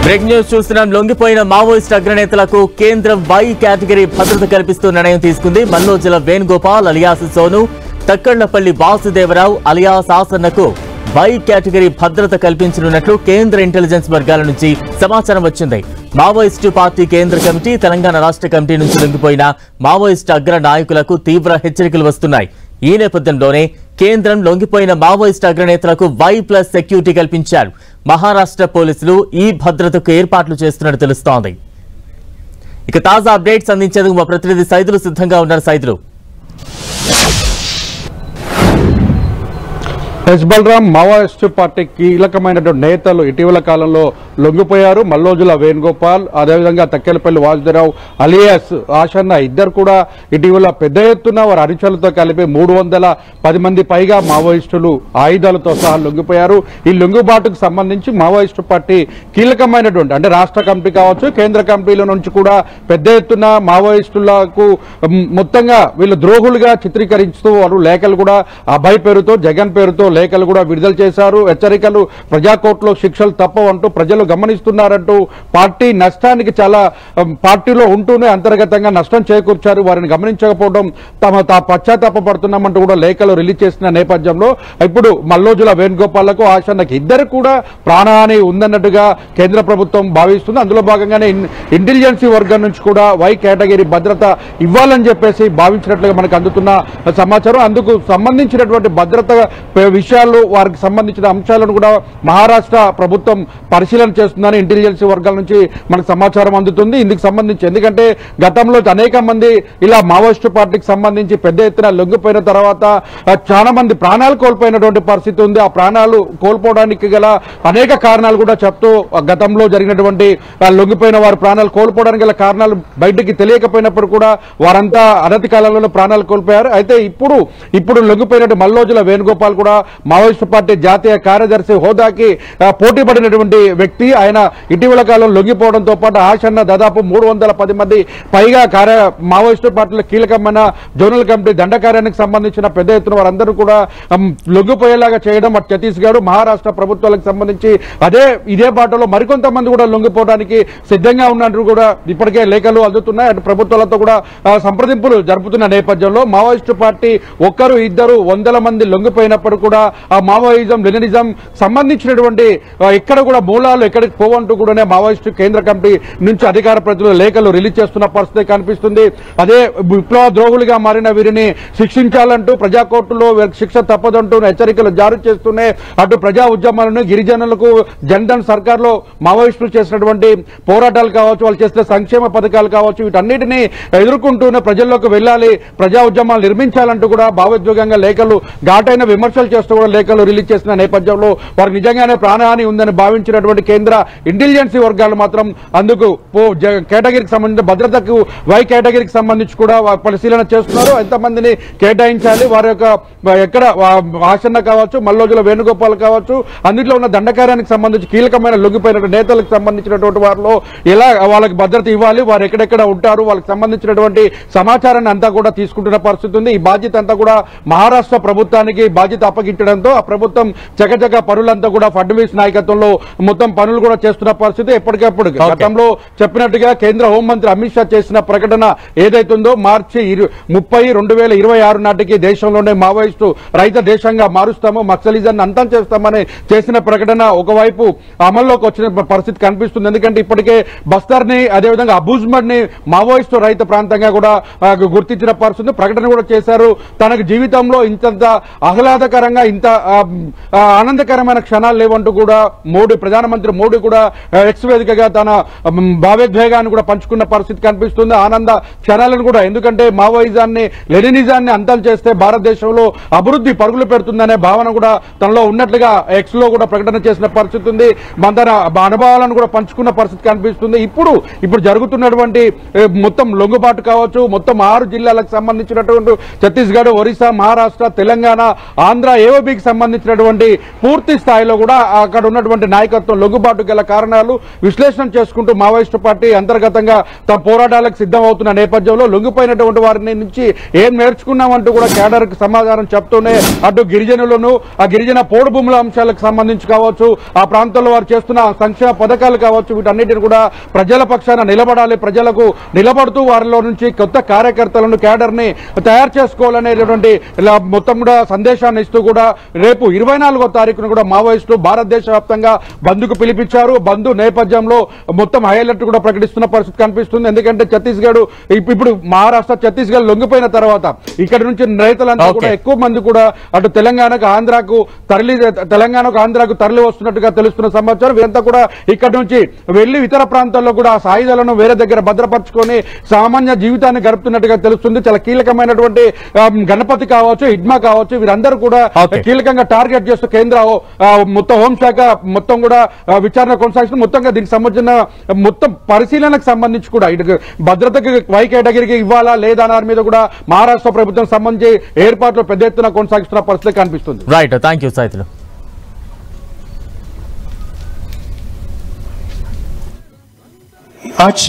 Break news చూస్తున్నాం. లొంగిపోయిన Maoist అగ్రనేతలకు కేంద్రం why category భద్రత కల్పిస్తూ నిర్ణయం తీసుకుంది. మల్లోజుల వేణుగోపాల్ అలియాస్ సోను, తక్కళ్లపల్లి వాసుదేవరావు అలియాస్ ఆసన్నకు వై కేటగిరీ భద్రత కల్పించనున్నట్లు కేంద్ర ఇంటెలిజెన్స్ వర్గాల నుంచి సమాచారం వచ్చింది. మావోయిస్టు పార్టీ కేంద్ర కమిటీ, తెలంగాణ రాష్ట్ర కమిటీ నుంచి లొంగిపోయిన మావోయిస్టు అగ్ర నాయకులకు తీవ్ర హెచ్చరికలు వస్తున్నాయి. ఈ నేపథ్యంలోనే కేంద్రం లొంగిపోయిన మావోయిస్టు అగ్రనేతలకు వై+ సెక్యూరిటీ కల్పించారు. మహారాష్ట్ర పోలీసులు ఈ భద్రతకు ఏర్పాట్లు చేస్తున్నట్టు తెలుస్తోంది. ఇక తాజా అప్డేట్స్ అందించేందుకు మా ప్రతినిధి సైదులు సిద్ధంగా ఉన్నారు. సైదులు, బలరాం, మావోయిస్టు పార్టీ కీలకమైనటువంటి నేతలు ఇటీవల కాలంలో లొంగిపోయారు. మల్లోజుల వేణుగోపాల్, అదేవిధంగా తక్కెలపల్లి వాసుదేవరావు అలియాస్ ఆసన్న ఇద్దరు కూడా ఇటీవల పెద్ద ఎత్తున వారి అనుచరులతో కలిపి 310 మంది పైగా మావోయిస్టులు ఆయుధాలతో సహా లొంగిపోయారు. ఈ లొంగుబాటుకు సంబంధించి మావోయిస్టు పార్టీ కీలకమైనటువంటి అంటే రాష్ట్ర కమిటీ కావచ్చు, కేంద్ర కమిటీల నుంచి కూడా పెద్ద ఎత్తున మావోయిస్టులకు మొత్తంగా వీళ్ళు ద్రోహులుగా చిత్రీకరిస్తూ వారు లేఖలు కూడా అభయ్ పేరుతో, జగన్ పేరుతో లేఖలు కూడా విడుదల చేశారు. హెచ్చరికలు, ప్రజాకోర్టులో శిక్షలు తప్పవంటూ ప్రజలు గమనిస్తున్నారంటూ పార్టీ నష్టానికి చాలా పార్టీలో ఉంటూనే అంతర్గతంగా నష్టం చేకూర్చారు. వారిని గమనించకపోవడం పశ్చాత్తాపడుతున్నామంటూ కూడా లేఖలు రిలీజ్ చేసిన నేపథ్యంలో ఇప్పుడు మల్లోజుల వేణుగోపాలకు ఆసన్నకి ఇద్దరు కూడా ప్రాణహాని ఉందన్నట్టుగా కేంద్ర ప్రభుత్వం భావిస్తుంది. అందులో భాగంగానే ఇంటెలిజెన్సీ వర్గం నుంచి కూడా వై కేటగిరీ భద్రత ఇవ్వాలని చెప్పేసి భావించినట్లుగా మనకు అందుతున్న సమాచారం. అందుకు సంబంధించినటువంటి భద్రత విషయాలు, వారికి సంబంధించిన అంశాలను కూడా మహారాష్ట్ర ప్రభుత్వం పరిశీలన చేస్తుందని ఇంటెలిజెన్స్ వర్గాల నుంచి మనకు సమాచారం అందుతుంది. ఇందుకు సంబంధించి ఎందుకంటే గతంలో అనేక మంది ఇలా మావోయిస్టు పార్టీకి సంబంధించి పెద్ద ఎత్తున లొంగిపోయిన తర్వాత చాలా మంది ప్రాణాలు కోల్పోయినటువంటి పరిస్థితి ఉంది. ఆ ప్రాణాలు కోల్పోవడానికి గల అనేక కారణాలు కూడా చెప్తూ గతంలో జరిగినటువంటి లొంగిపోయిన వారు ప్రాణాలు కోల్పోవడానికి గల కారణాలు బయటికి తెలియకపోయినప్పుడు కూడా వారంతా అనతి కాలంలో ప్రాణాలు కోల్పోయారు. అయితే ఇప్పుడు లొంగిపోయినటువంటి మల్లోజుల వేణుగోపాల్ కూడా మావోయిస్టు పార్టీ జాతీయ కార్యదర్శి హోదాకి పోటీ పడినటువంటి వ్యక్తి. ఆయన ఇటీవల కాలం లొంగిపోవడంతో పాటు ఆసన్న దాదాపు 310 మంది పైగా మావోయిస్టు పార్టీల కీలకమైన జోనల్ కమిటీ దండకార్యానికి సంబంధించిన పెద్ద ఎత్తున వారందరూ కూడా లొంగిపోయేలాగా చేయడం అటు ఛత్తీస్గఢ్, మహారాష్ట్ర ప్రభుత్వాలకు సంబంధించి ఇదే బాటలో మరికొంతమంది కూడా లొంగిపోవడానికి సిద్ధంగా ఉన్నట్టు కూడా ఇప్పటికే లేఖలు అందుతున్నాయి. అటు ప్రభుత్వాలతో కూడా సంప్రదింపులు జరుపుతున్న నేపథ్యంలో మావోయిస్టు పార్టీ ఒక్కరు ఇద్దరు 100 మంది లొంగిపోయినప్పుడు కూడా ఆ మావోయిజం, లెనినిజం సంబంధించినటువంటి ఎక్కడ కూడా మూలాలు ఎక్కడికి పోవంటూ కూడా మావోయిస్టు కేంద్ర కమిటీ నుంచి అధికార ప్రతినిధులు లేఖలు రిలీజ్ చేస్తున్న పరిస్థితి కనిపిస్తుంది. అదే విప్లవ ద్రోహులుగా మారిన వీరిని శిక్షించాలంటూ ప్రజాకోర్టులో శిక్ష తప్పదంటూ హెచ్చరికలు జారీ చేస్తూనే అటు ప్రజా ఉద్యమాలను, గిరిజనులకు జన్ధన్ సర్కార్లో మావోయిస్టులు చేసినటువంటి పోరాటాలు కావచ్చు, వాళ్ళు చేసిన సంక్షేమ పథకాలు కావచ్చు, వీటన్నిటినీ ఎదుర్కొంటూనే ప్రజల్లోకి వెళ్ళాలి, ప్రజా ఉద్యమాలు నిర్మించాలంటూ కూడా భావోద్వేగంగా లేఖలు, ఘాటైన విమర్శలు చేస్తూ కూడా లేఖలు రిలీజ్ చేసిన నేపథ్యంలో వారికి నిజంగానే ప్రాణహాని ఉందని భావించినటువంటి కేంద్ర ఇంటెలిజెన్సీ వర్గాలు మాత్రం అందుకు కేటగిరీకి సంబంధించిన భద్రతకు వై కేటగిరీకి సంబంధించి కూడా పరిశీలన చేస్తున్నారు. ఎంతమందిని కేటాయించాలి, వారి యొక్క ఎక్కడ ఆసన్న కావచ్చు, మల్లోజుల వేణుగోపాల్ కావచ్చు, అందులో ఉన్న దండకార్యానికి సంబంధించి కీలకమైన లొంగిపోయిన నేతలకు సంబంధించినటువంటి వారిలో ఎలా వాళ్ళకి భద్రత ఇవ్వాలి, వారు ఎక్కడెక్కడ ఉంటారు, వాళ్ళకి సంబంధించినటువంటి సమాచారాన్ని అంతా కూడా తీసుకుంటున్న పరిస్థితి ఉంది. ఈ బాధ్యత అంతా కూడా మహారాష్ట్ర ప్రభుత్వానికి బాధ్యత అప్పగించడంతో ఆ ప్రభుత్వం చకచక పనులంతా కూడా ఫడ్నవీస్ నాయకత్వంలో మొత్తం పనులు కూడా చేస్తున్న పరిస్థితి. ఎప్పటికప్పుడు గతంలో చెప్పినట్టుగా కేంద్ర హోంమంత్రి అమిత్ షా చేసిన ప్రకటన ఏదైతుందో మార్చి 30, 2026 నాటికి దేశంలోనే మావోయిస్టు రహిత దేశంగా మారుస్తాము, నక్సలిజాన్ని అంతం చేస్తామని చేసిన ప్రకటన ఒకవైపు అమల్లోకి వచ్చిన పరిస్థితి కనిపిస్తుంది. ఎందుకంటే ఇప్పటికే బస్తర్ ని, అదేవిధంగా అబూజ్మడ్ ని మావోయిస్టు రహిత ప్రాంతంగా కూడా గుర్తించిన పరిస్థితి, ప్రకటన కూడా చేశారు. తనకు జీవితంలో ఇంత ఆహ్లాదకరంగా, ఇంత ఆనందకరమైన క్షణాలు లేవంటూ కూడా ప్రధానమంత్రి మోడీ కూడా ఎక్స్ వేదికగా తన భావోద్వేగాన్ని కూడా పంచుకున్న పరిస్థితి కనిపిస్తుంది. ఆనంద క్షణాలను కూడా, ఎందుకంటే మావోయిజాన్ని, లెనినిజాన్ని అంతం చేస్తే భారతదేశంలో అభివృద్ధి పరుగులు పెడుతుందనే భావన కూడా తనలో ఉన్నట్లుగా ఎక్స్ లో కూడా ప్రకటన చేసిన పరిస్థితి ఉంది. తన అనుభవాలను కూడా పంచుకున్న పరిస్థితి కనిపిస్తుంది. ఇప్పుడు జరుగుతున్నటువంటి మొత్తం లొంగుబాటు కావచ్చు, మొత్తం 6 జిల్లాలకు సంబంధించినటువంటి ఛత్తీస్గఢ్, ఒరిస్సా, మహారాష్ట్ర, తెలంగాణ, ఆంధ్ర ఏఓబికి సంబంధించినటువంటి పూర్తి స్థాయిలో కూడా అక్కడ ఉన్నటువంటి నాయకత్వం లొంగుబాటు గల కారణాలు విశ్లేషణ చేసుకుంటూ మావోయిస్టు పార్టీ అంతర్గతంగా తమ పోరాటాలకు సిద్ధం అవుతున్న నేపథ్యంలో లొంగిపోయినటువంటి వారిని నుంచి ఏం నేర్చుకున్నామంటూ కూడా కేడర్కి సమాధానం చెప్తూనే అటు గిరిజనులను ఆ గిరిజన పోడు భూముల అంశాలకు సంబంధించి కావచ్చు, ఆ ప్రాంతంలో వారు చేస్తున్న సంక్షేమ పథకాలు కావచ్చు, వీటన్నిటిని కూడా ప్రజల పక్షాన నిలబడాలి, ప్రజలకు నిలబడుతూ వారిలో నుంచి కొత్త కార్యకర్తలను కేడర్ని తయారు చేసుకోవాలనేటువంటి మొత్తం కూడా సందేశాన్ని ఇస్తూ కూడా రేపు 24వ తారీఖున కూడా మావోయిస్టులు భారతదేశ వ్యాప్తంగా బంద్కు పిలిపించారు. బంద్ నేపథ్యంలో మొత్తం హై అలర్ట్ కూడా ప్రకటిస్తున్న పరిస్థితి కనిపిస్తుంది. ఎందుకంటే ఛత్తీస్గఢ్ ఇప్పుడు మహారాష్ట్ర ఛత్తీస్గఢ్ లొంగిపోయిన తర్వాత ఇక్కడ నుంచి రైతులంతా కూడా ఎక్కువ మంది కూడా అటు తెలంగాణకు ఆంధ్రాకు తరలి వస్తున్నట్టుగా తెలుస్తున్న సమాచారం. వీరంతా కూడా ఇక్కడ నుంచి వెళ్లి ఇతర ప్రాంతాల్లో కూడా ఆ సాయుధాలను వేరే దగ్గర భద్రపరుచుకొని సామాన్య జీవితాన్ని గడుపుతున్నట్టుగా తెలుస్తుంది. చాలా కీలకమైనటువంటి గణపతి కావచ్చు, హిడ్మా కావచ్చు, వీరందరూ కూడా కీలకంగా టార్గెట్ చేస్తూ కేంద్ర మొత్తం హోంశాఖ మొత్తం కూడా విచారణ కొనసాగిస్తుంది. మొత్తంగా దీనికి సంబంధించిన మొత్తం పరిశీలనకు సంబంధించి కూడా ఇటు భద్రతకి వై కేటగిరీకి ఇవ్వాలా లేదా దాని మీద కూడా మహారాష్ట్ర ప్రభుత్వం సంబంధించి ఏర్పాట్లు పెద్ద ఎత్తున కొనసాగిస్తున్న పరిస్థితి కనిపిస్తుంది. రైట్, థ్యాంక్ యూ సైతులు. आज